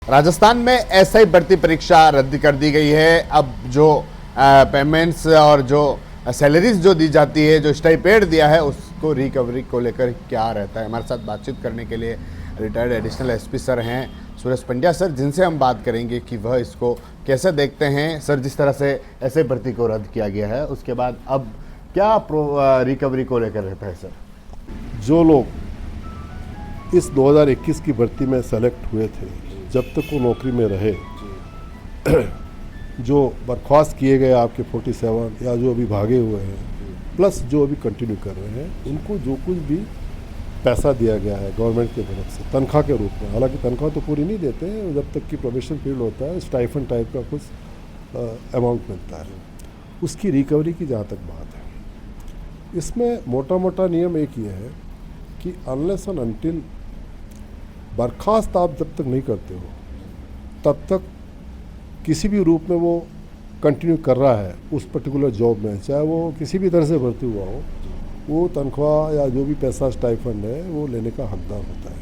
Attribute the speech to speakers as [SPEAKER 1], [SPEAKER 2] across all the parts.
[SPEAKER 1] राजस्थान में एसआई भर्ती परीक्षा रद्द कर दी गई है। अब जो पेमेंट्स और जो सैलरीज जो दी जाती है, जो स्टाइपेंड दिया है, उसको रिकवरी को लेकर क्या रहता है। हमारे साथ बातचीत करने के लिए रिटायर्ड एडिशनल एसपी सर हैं सुरेश पंड्या सर, जिनसे हम बात करेंगे कि वह इसको कैसे देखते हैं। सर, जिस तरह से एसआई भर्ती को रद्द किया गया है, उसके बाद अब क्या रिकवरी को लेकर रहता है सर?
[SPEAKER 2] जो लोग इस 2021 की भर्ती में सेलेक्ट हुए थे, जब तक वो नौकरी में रहे, जो बर्खास्त किए गए आपके 47 या जो अभी भागे हुए हैं, प्लस जो अभी कंटिन्यू कर रहे हैं, उनको जो कुछ भी पैसा दिया गया है गवर्नमेंट की तरफ से तनख्वाह के रूप में, हालांकि तनख्वाह तो पूरी नहीं देते हैं, जब तक कि प्रोबेशन पीरियड होता है स्टाइफन टाइप का कुछ अमाउंट मिलता है, उसकी रिकवरी की जहाँ तक बात है, इसमें मोटा मोटा नियम एक ये है कि अनलेस एंड अनटिल बर्खास्त आप जब तक नहीं करते हो, तब तक किसी भी रूप में वो कंटिन्यू कर रहा है उस पर्टिकुलर जॉब में, चाहे वो किसी भी तरह से भर्ती हुआ हो, वो तनख्वाह या जो भी पैसा स्टाइफंड है वो लेने का हकदार होता है,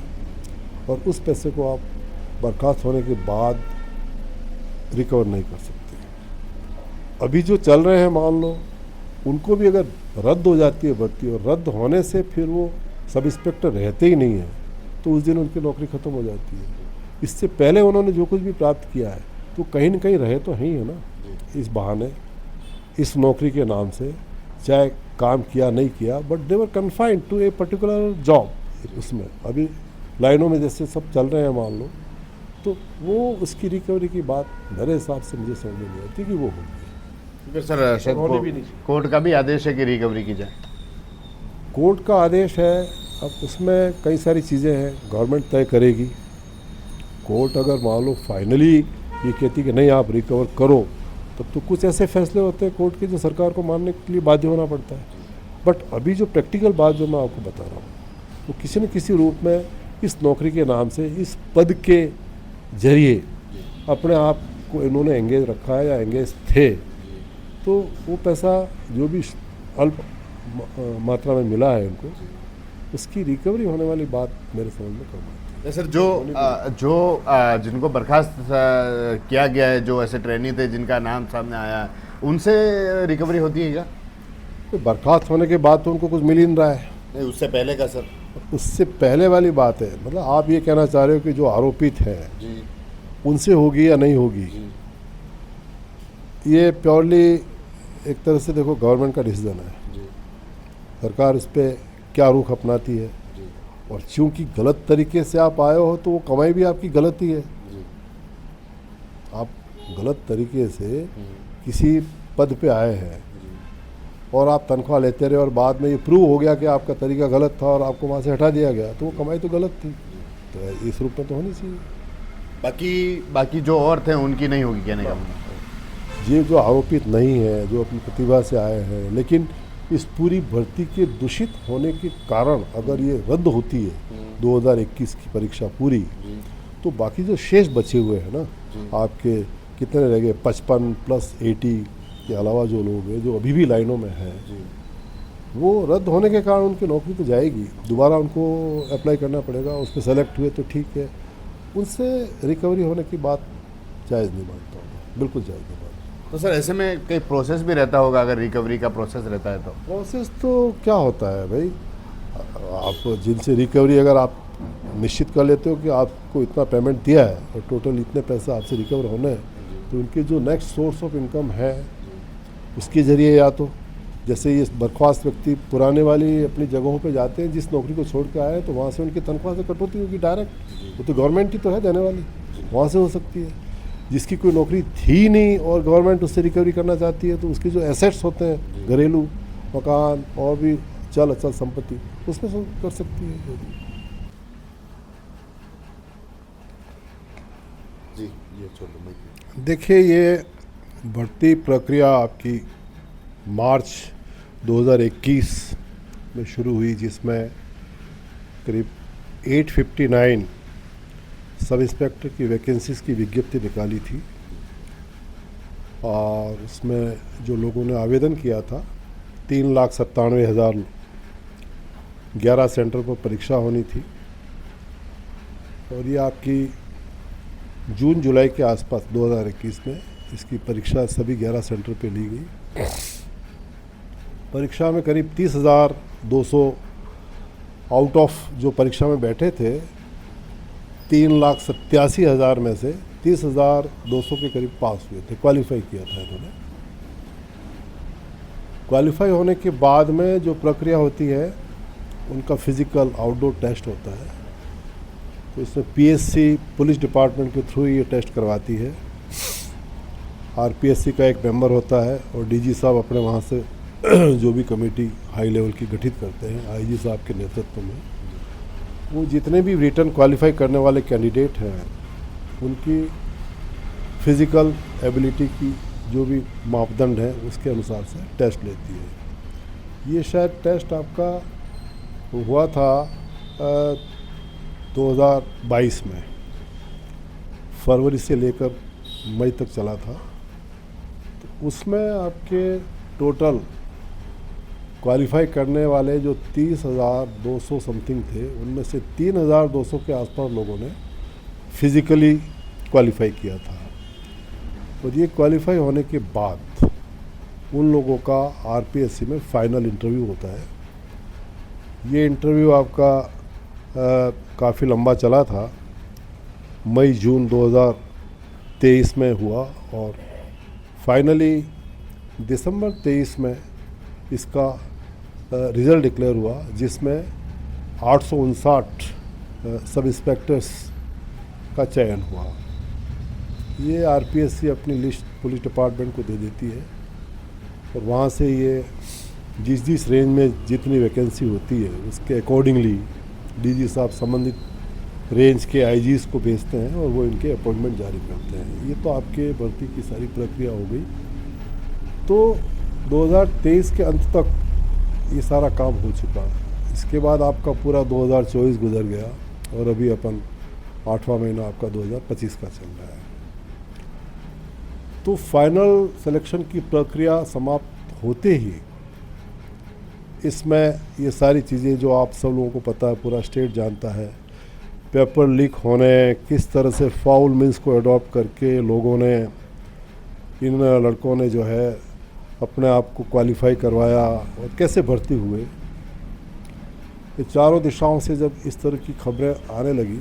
[SPEAKER 2] और उस पैसे को आप बर्खास्त होने के बाद रिकवर नहीं कर सकते। अभी जो चल रहे हैं, मान लो उनको भी अगर रद्द हो जाती है भर्ती, और रद्द होने से फिर वो सब इंस्पेक्टर रहते ही नहीं हैं, तो उस दिन उनकी नौकरी ख़त्म हो जाती है। इससे पहले उन्होंने जो कुछ भी प्राप्त किया है, तो कहीं ना कहीं रहे तो हैं ही है ना, इस बहाने, इस नौकरी के नाम से, चाहे काम किया नहीं किया, but they were confined to a particular job. उसमें अभी लाइनों में जैसे सब चल रहे हैं, मान लो, तो वो उसकी रिकवरी की बात मेरे हिसाब से मुझे समझ में नहीं आती कि वो होगी।
[SPEAKER 1] सर, कोर्ट का भी आदेश है कि रिकवरी की जाए।
[SPEAKER 2] कोर्ट का आदेश है, अब उसमें कई सारी चीज़ें हैं, गवर्नमेंट तय करेगी। कोर्ट अगर मान लो फाइनली ये कहती कि नहीं आप रिकवर करो, तब तो कुछ ऐसे फैसले होते हैं कोर्ट के जो सरकार को मानने के लिए बाध्य होना पड़ता है। बट अभी जो प्रैक्टिकल बात जो मैं आपको बता रहा हूँ, वो किसी न किसी रूप में इस नौकरी के नाम से, इस पद के जरिए अपने आप को इन्होंने एंगेज रखा है या एंगेज थे, तो वो पैसा जो भी अल्प मात्रा में मिला है इनको, उसकी रिकवरी होने वाली बात मेरे समझ में कम है।
[SPEAKER 1] सर, जिनको बर्खास्त किया गया है, जो ऐसे ट्रेनी थे जिनका नाम सामने आया है, उनसे रिकवरी होती है क्या?
[SPEAKER 2] तो बर्खास्त होने के बाद तो उनको कुछ मिल ही नहीं रहा है।
[SPEAKER 1] नहीं, उससे पहले का सर?
[SPEAKER 2] उससे पहले वाली बात है, मतलब आप ये कहना चाह रहे हो कि जो आरोपित हैं
[SPEAKER 1] जी,
[SPEAKER 2] उनसे होगी या नहीं होगी, ये प्योरली एक तरह से देखो गवर्नमेंट का डिसीजन है
[SPEAKER 1] जी,
[SPEAKER 2] सरकार इस पर क्या रुख अपनाती है। और चूंकि गलत तरीके से आप आए हो, तो वो कमाई भी आपकी गलत ही है। आप गलत तरीके से किसी पद पे आए हैं और आप तनख्वाह लेते रहे, और बाद में ये प्रूव हो गया कि आपका तरीका गलत था और आपको वहाँ से हटा दिया गया, तो वो कमाई तो गलत थी, तो इस रूप में तो होनी चाहिए।
[SPEAKER 1] बाकी जो और थे उनकी नहीं होगी, कहने का मतलब।
[SPEAKER 2] ये जो आरोपित नहीं है, जो अपनी प्रतिभा से आए हैं, लेकिन इस पूरी भर्ती के दूषित होने के कारण अगर ये रद्द होती है 2021 की परीक्षा पूरी, तो बाकी जो शेष बचे हुए हैं ना, आपके कितने रह गए, 55 प्लस 80 के अलावा जो लोग हैं जो अभी भी लाइनों में हैं, वो रद्द होने के कारण उनकी नौकरी तो जाएगी, दोबारा उनको अप्लाई करना पड़ेगा, उस पर सेलेक्ट हुए तो ठीक है, उनसे रिकवरी होने की बात जायज़ नहीं मानता हूँ, बिल्कुल जायज़ नहीं मानता।
[SPEAKER 1] तो सर, ऐसे में कोई प्रोसेस भी रहता होगा, अगर रिकवरी का प्रोसेस रहता है तो?
[SPEAKER 2] प्रोसेस तो क्या होता है भाई, आप जिनसे रिकवरी अगर आप निश्चित कर लेते हो कि आपको इतना पेमेंट दिया है और टोटल इतने पैसे आपसे रिकवर होने हैं, तो उनके जो नेक्स्ट सोर्स ऑफ इनकम है उसके ज़रिए, या तो जैसे ये बर्खास्त व्यक्ति पुराने वाली अपनी जगहों पे जाते हैं, जिस नौकरी को छोड़ के आए, तो वहाँ से उनकी तनख्वाह से कटौती होगी डायरेक्ट, वो तो गवर्नमेंट ही तो है देने वाली, वहाँ से हो सकती है। जिसकी कोई नौकरी थी नहीं और गवर्नमेंट उससे रिकवरी करना चाहती है, तो उसके जो एसेट्स होते हैं, घरेलू मकान और भी चल अचल संपत्ति, उसमें से कर सकती है।
[SPEAKER 1] जी, ये छोड़।
[SPEAKER 2] देखिए, ये भर्ती प्रक्रिया आपकी मार्च 2021 में शुरू हुई, जिसमें करीब 859 सब इंस्पेक्टर की वैकेंसीज़ की विज्ञप्ति निकाली थी, और उसमें जो लोगों ने आवेदन किया था 3,97,000, 11 सेंटर पर परीक्षा होनी थी, और ये आपकी जून जुलाई के आसपास 2021 में इसकी परीक्षा सभी 11 सेंटर पे ली गई। परीक्षा में करीब 30,200 आउट ऑफ जो परीक्षा में बैठे थे 3,87,000 में से 30,200 के करीब पास हुए थे, क्वालिफाई किया था इन्होंने। क्वालिफाई होने के बाद में जो प्रक्रिया होती है उनका फिज़िकल आउटडोर टेस्ट होता है। तो इसमें पीएससी पुलिस डिपार्टमेंट के थ्रू ये टेस्ट करवाती है। आरपीएससी का एक मेंबर होता है और डीजी साहब अपने वहाँ से जो भी कमेटी हाई लेवल की गठित करते हैं आईजी साहब के नेतृत्व में, वो जितने भी रिटर्न क्वालिफाई करने वाले कैंडिडेट हैं उनकी फिज़िकल एबिलिटी की जो भी मापदंड है उसके अनुसार से टेस्ट लेती है। ये शायद टेस्ट आपका हुआ था 2022 में, फरवरी से लेकर मई तक चला था। तो उसमें आपके टोटल क्वालिफाई करने वाले जो 30,200 समथिंग थे उनमें से 3,200 के आसपास लोगों ने फिज़िकली क्वालिफाई किया था। और ये क्वालिफाई होने के बाद उन लोगों का आरपीएससी में फाइनल इंटरव्यू होता है। ये इंटरव्यू आपका काफ़ी लंबा चला था, मई जून 2023 में हुआ और फाइनली दिसंबर 23 में इसका रिज़ल्ट डिक्लेयर हुआ, जिसमें 859 सब इंस्पेक्टर्स का चयन हुआ। ये आरपीएससी अपनी लिस्ट पुलिस डिपार्टमेंट को दे देती है और वहाँ से ये जिस रेंज में जितनी वैकेंसी होती है उसके अकॉर्डिंगली डीजी साहब संबंधित रेंज के आईजीज़ को भेजते हैं और वो इनके अपॉइंटमेंट जारी करते हैं। ये तो आपके भर्ती की सारी प्रक्रिया हो गई। तो 2023 के अंत तक ये सारा काम हो चुका। इसके बाद आपका पूरा 2024 गुजर गया और अभी अपन 8वां महीना आपका 2025 का चल रहा है। तो फाइनल सिलेक्शन की प्रक्रिया समाप्त होते ही इसमें ये सारी चीज़ें जो आप सब लोगों को पता है, पूरा स्टेट जानता है, पेपर लीक होने, किस तरह से फाउल मीन्स को अडॉप्ट करके लोगों ने, इन लड़कों ने जो है अपने आप को क्वालिफाई करवाया और कैसे भर्ती हुए। ये चारों दिशाओं से जब इस तरह की खबरें आने लगी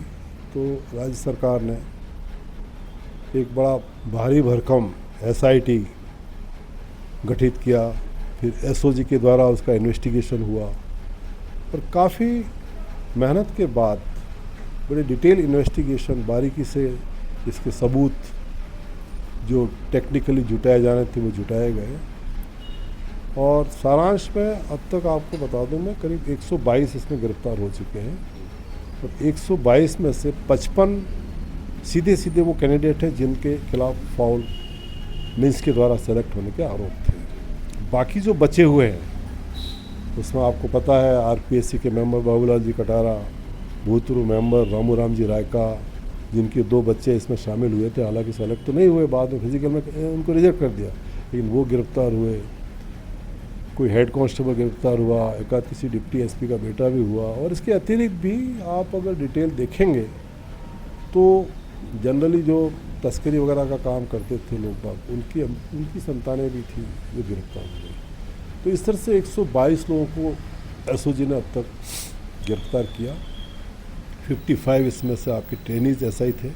[SPEAKER 2] तो राज्य सरकार ने एक बड़ा भारी भरकम एसआईटी गठित किया। फिर एसओजी के द्वारा उसका इन्वेस्टिगेशन हुआ और काफ़ी मेहनत के बाद बड़े डिटेल इन्वेस्टिगेशन बारीकी से इसके सबूत जो टेक्निकली जुटाए जाने थे वो जुटाए गए। और सारांश में अब तक आपको बता दूं मैं करीब 122 इसमें गिरफ्तार हो चुके हैं और 122 में से 55 सीधे वो कैंडिडेट हैं जिनके खिलाफ फाउल मीन्स के द्वारा सेलेक्ट होने के आरोप थे। बाकी जो बचे हुए हैं उसमें आपको पता है आरपीएससी के मेंबर बाबूलाल जी कटारा, भूतपूर्व मेंबर रामू राम जी रायका, जिनके 2 बच्चे इसमें शामिल हुए थे, हालांकि सेलेक्ट तो नहीं हुए, बाद में फिजिकल में उनको रिजेक्ट कर दिया, लेकिन वो गिरफ्तार हुए। कोई हेड कांस्टेबल गिरफ्तार हुआ, एकाध किसी डिप्टी एसपी का बेटा भी हुआ। और इसके अतिरिक्त भी आप अगर डिटेल देखेंगे तो जनरली जो तस्करी वगैरह का काम करते थे लोग बाग, उनकी संतानें भी थी जो गिरफ्तार हुए। तो इस तरह से 122 लोगों को एसओजी ने अब तक गिरफ्तार किया। 55 इसमें से आपके ट्रेनीज एसआई थे,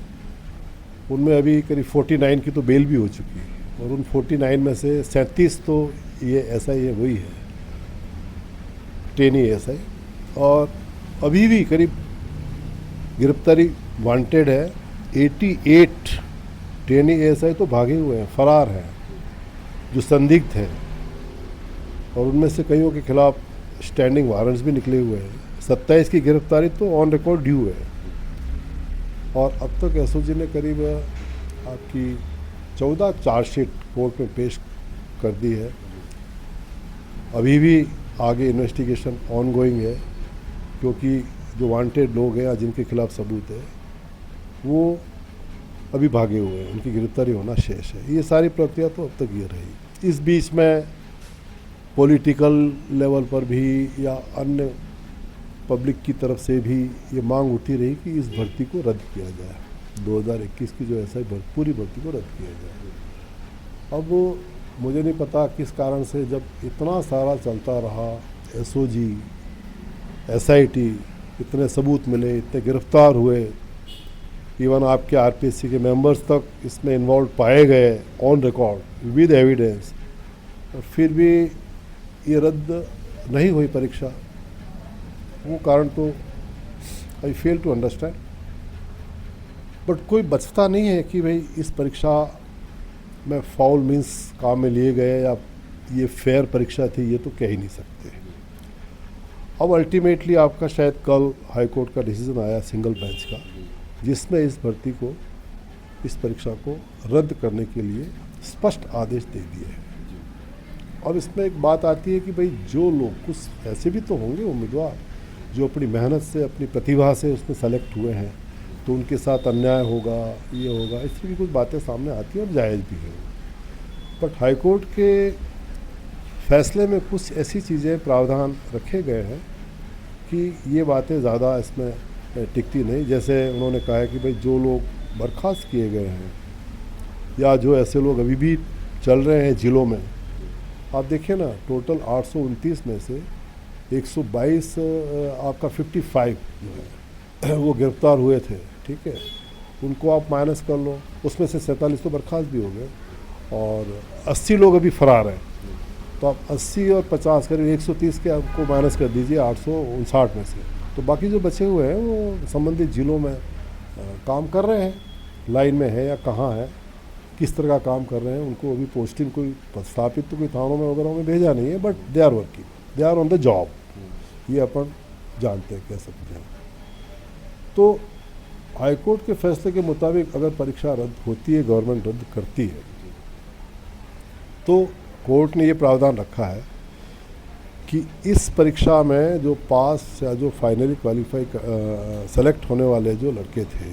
[SPEAKER 2] उनमें अभी करीब 49 की तो बेल भी हो चुकी है और उन 49 में से 37 तो ये एसआई है, वही है ट्रेनी एसआई। और अभी भी करीब गिरफ्तारी वांटेड है 88 ट्रेनी एएसआई तो भागे हुए हैं, फरार हैं, जो संदिग्ध हैं और उनमें से कईयों के खिलाफ स्टैंडिंग वारंट्स भी निकले हुए हैं। 27 की गिरफ्तारी तो ऑन रिकॉर्ड ड्यू है और अब तक एसओजी ने करीब आपकी 14 चार्जशीट कोर्ट में पेश कर दी है। अभी भी आगे इन्वेस्टिगेशन ऑन गोइंग है क्योंकि जो वांटेड लोग हैं या जिनके खिलाफ सबूत है वो अभी भागे हुए हैं, उनकी गिरफ्तारी होना शेष है। ये सारी प्रक्रिया तो अब तक ये रही। इस बीच में पॉलिटिकल लेवल पर भी या अन्य पब्लिक की तरफ से भी ये मांग उठी रही कि इस भर्ती को रद्द किया जाए। 2021 की जो एसआई पूरी भर्ती को रद्द किया जाए। अब मुझे नहीं पता किस कारण से, जब इतना सारा चलता रहा, एसओजी, एसआईटी, इतने सबूत मिले, इतने गिरफ्तार हुए, इवन आपके आरपीएससी के मेंबर्स तक इसमें इन्वॉल्व पाए गए ऑन रिकॉर्ड विद एविडेंस, और फिर भी ये रद्द नहीं हुई परीक्षा। वो कारण तो आई फेल टू अंडरस्टैंड। बट कोई बचता नहीं है कि भाई इस परीक्षा में फाउल मीन्स काम में लिए गए या ये फेयर परीक्षा थी, ये तो कह ही नहीं सकते। अब अल्टीमेटली आपका शायद कल हाई कोर्ट का डिसीजन आया सिंगल बेंच का, जिसमें इस भर्ती को, इस परीक्षा को रद्द करने के लिए स्पष्ट आदेश दे दिए हैं। और इसमें एक बात आती है कि भाई जो लोग, कुछ ऐसे भी तो होंगे उम्मीदवार जो अपनी मेहनत से, अपनी प्रतिभा से उसमें सेलेक्ट हुए हैं, तो उनके साथ अन्याय होगा, ये होगा, इस तरह की कुछ बातें सामने आती हैं और जायज़ भी है। बट हाई कोर्ट के फैसले में कुछ ऐसी चीज़ें, प्रावधान रखे गए हैं कि ये बातें ज़्यादा इसमें टिकती नहीं। जैसे उन्होंने कहा है कि भाई जो लोग बर्खास्त किए गए हैं या जो ऐसे लोग अभी भी चल रहे हैं जिलों में, आप देखिए ना, टोटल 829 में से 122 आपका 55 जो है वो गिरफ्तार हुए थे, ठीक है, उनको आप माइनस कर लो, उसमें से 47 तो बर्खास्त भी हो गए और 80 लोग अभी फरार हैं। तो आप 80 और 50 करीब 130 के आपको माइनस कर दीजिए 859 में से, तो बाकी जो बचे हुए हैं वो संबंधित जिलों में काम कर रहे हैं, लाइन में है या कहाँ है, किस तरह का काम कर रहे हैं, उनको अभी पोस्टिंग कोई स्थापित तो कोई थानों में वगैरह में भेजा नहीं है, but they are working, they are on the job, ये अपन जानते हैं, कह सकते हैं। तो हाईकोर्ट के फैसले के मुताबिक अगर परीक्षा रद्द होती है, गवर्नमेंट रद्द करती है, तो कोर्ट ने ये प्रावधान रखा है कि इस परीक्षा में जो पास या जो फाइनली क्वालिफाई सेलेक्ट होने वाले जो लड़के थे,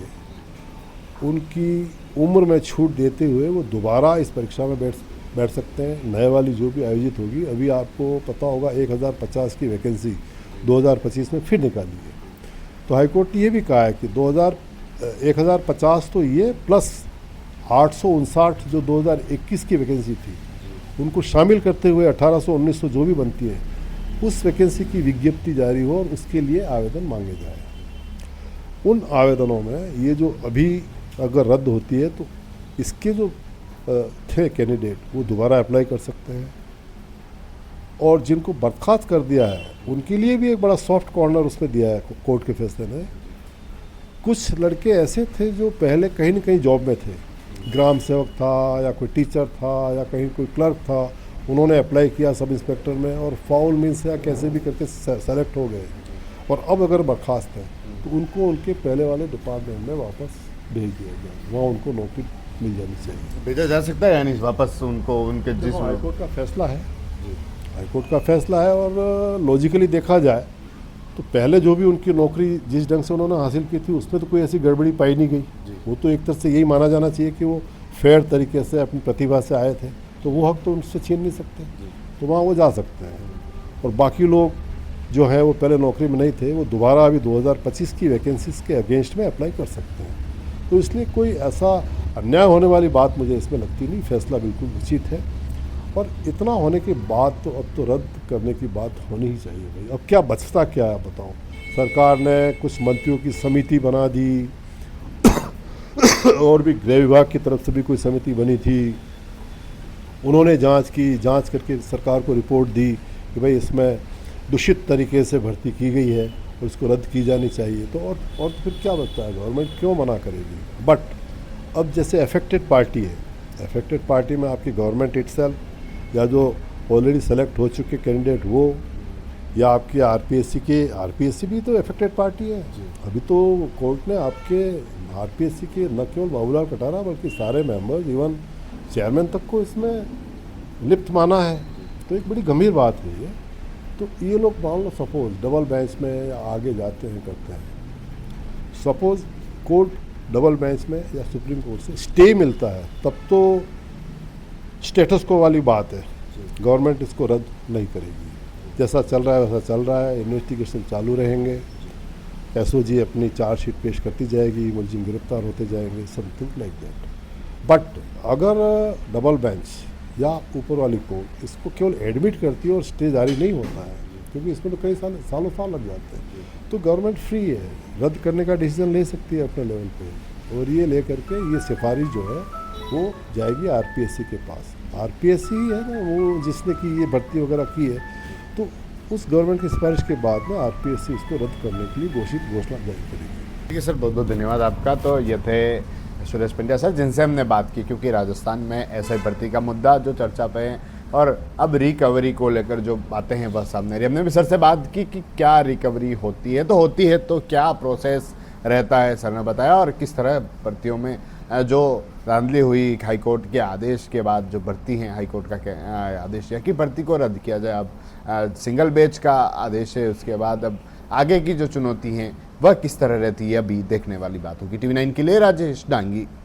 [SPEAKER 2] उनकी उम्र में छूट देते हुए वो दोबारा इस परीक्षा में बैठ सकते हैं, नए वाली जो भी आयोजित होगी। अभी आपको पता होगा 1050 की वैकेंसी 2025 में फिर निकाली है। तो हाईकोर्ट ने ये भी कहा है कि 1050 तो ये प्लस 859 जो 2021 की वैकेंसी थी, उनको शामिल करते हुए 1800-1900 जो भी बनती है, उस वैकेंसी की विज्ञप्ति जारी हो और उसके लिए आवेदन मांगे जाए। उन आवेदनों में ये जो अभी अगर रद्द होती है तो इसके जो थे कैंडिडेट वो दोबारा अप्लाई कर सकते हैं, और जिनको बर्खास्त कर दिया है उनके लिए भी एक बड़ा सॉफ्ट कॉर्नर उसमें दिया है कोर्ट के फैसले ने। कुछ लड़के ऐसे थे जो पहले कहीं न कहीं जॉब में थे, ग्राम सेवक था या कोई टीचर था या कहीं कोई क्लर्क था, उन्होंने अप्लाई किया सब इंस्पेक्टर में और फाउल मीन्स या कैसे भी करके सेलेक्ट हो गए, और अब अगर बर्खास्त है तो उनको उनके पहले वाले डिपार्टमेंट में वापस भेज दिया जाए, वहाँ उनको नौकरी मिल जानी चाहिए।
[SPEAKER 1] भेजा जा सकता है यानी वापस उनको, उनके जिस
[SPEAKER 2] हाईकोर्ट का फैसला है, हाईकोर्ट का फैसला है, और लॉजिकली देखा जाए तो पहले जो भी उनकी नौकरी जिस ढंग से उन्होंने हासिल की थी उसमें तो कोई ऐसी गड़बड़ी पाई नहीं गई। वो तो एक तरह से यही माना जाना चाहिए कि वो फेयर तरीके से अपनी प्रतिभा से आए थे, तो वो हक तो उनसे छीन नहीं सकते, तो वहाँ वो जा सकते हैं। और बाकी लोग जो हैं वो पहले नौकरी में नहीं थे, वो दोबारा अभी 2025 की वैकेंसीज के अगेंस्ट में अप्लाई कर सकते हैं। तो इसलिए कोई ऐसा अन्याय होने वाली बात मुझे इसमें लगती नहीं, फैसला बिल्कुल उचित है। और इतना होने के बाद तो अब तो रद्द करने की बात होनी ही चाहिए भाई। अब क्या बचता क्या है बताओ। सरकार ने कुछ मंत्रियों की समिति बना दी और भी गृह विभाग की तरफ से भी कोई समिति बनी थी, उन्होंने जांच की, जांच करके सरकार को रिपोर्ट दी कि भाई इसमें दूषित तरीके से भर्ती की गई है और इसको रद्द की जानी चाहिए। तो और फिर क्या बचता है, गवर्नमेंट क्यों मना करेगी। बट अब जैसे अफेक्टेड पार्टी है, अफेक्टेड पार्टी में आपकी गवर्नमेंट इटसेल्फ या जो ऑलरेडी सेलेक्ट हो चुके कैंडिडेट वो, या आपके आरपीएससी भी तो अफेक्टेड पार्टी है। अभी तो कोर्ट ने आपके आरपीएससी के न केवल बाबूलाल कटारा बल्कि सारे मेंबर्स, इवन चेयरमैन तक को इसमें लिप्त माना है, तो एक बड़ी गंभीर बात है ये। तो ये लोग मान लो सपोज डबल बेंच में आगे जाते हैं, करते हैं, सपोज कोर्ट डबल बेंच में या सुप्रीम कोर्ट से स्टे मिलता है, तब तो स्टेटस को वाली बात है, गवर्नमेंट इसको रद्द नहीं करेगी। जैसा चल रहा है वैसा चल रहा है, इन्वेस्टिगेशन चालू रहेंगे एसओजी अपनी चार्जशीट पेश करती जाएगी, मुलजिम गिरफ्तार होते जाएंगे, समथिंग लाइक दैट। बट अगर डबल बेंच या ऊपर वाली कोर्ट इसको केवल एडमिट करती है और स्टे जारी नहीं होता है, क्योंकि इसमें तो कई सालों साल लग जाते हैं, तो गवर्नमेंट फ्री है, रद्द करने का डिसीजन ले सकती है अपने लेवल पे, और ये लेकर के ये सिफारिश जो है वो जाएगी आरपीएससी के पास। आरपीएससी है ना वो जिसने की ये भर्ती वगैरह की है, तो उस गवर्नमेंट की सिफारिश के बाद में आरपीएससी इसको रद्द करने के लिए घोषणा जारी करेगी।
[SPEAKER 1] ठीक है सर, बहुत बहुत धन्यवाद आपका। तो ये थे सुरेश पंड्या सर, जिनसे हमने बात की, क्योंकि राजस्थान में एसआई भर्ती का मुद्दा जो चर्चा पे है और अब रिकवरी को लेकर जो बातें हैं वह सामने रही। हमने भी सर से बात की कि क्या रिकवरी होती है तो क्या प्रोसेस रहता है, सर ने बताया, और किस तरह भर्तियों में जो धांधली हुई हाईकोर्ट के आदेश के बाद जो भर्ती हैं, हाईकोर्ट का आदेश किया कि भर्ती को रद्द किया जाए, अब सिंगल बेच का आदेश है, उसके बाद अब आगे की जो चुनौती हैं वह किस तरह रहती है, अभी देखने वाली बात होगी। TV9 के लिए राजेश डांगी।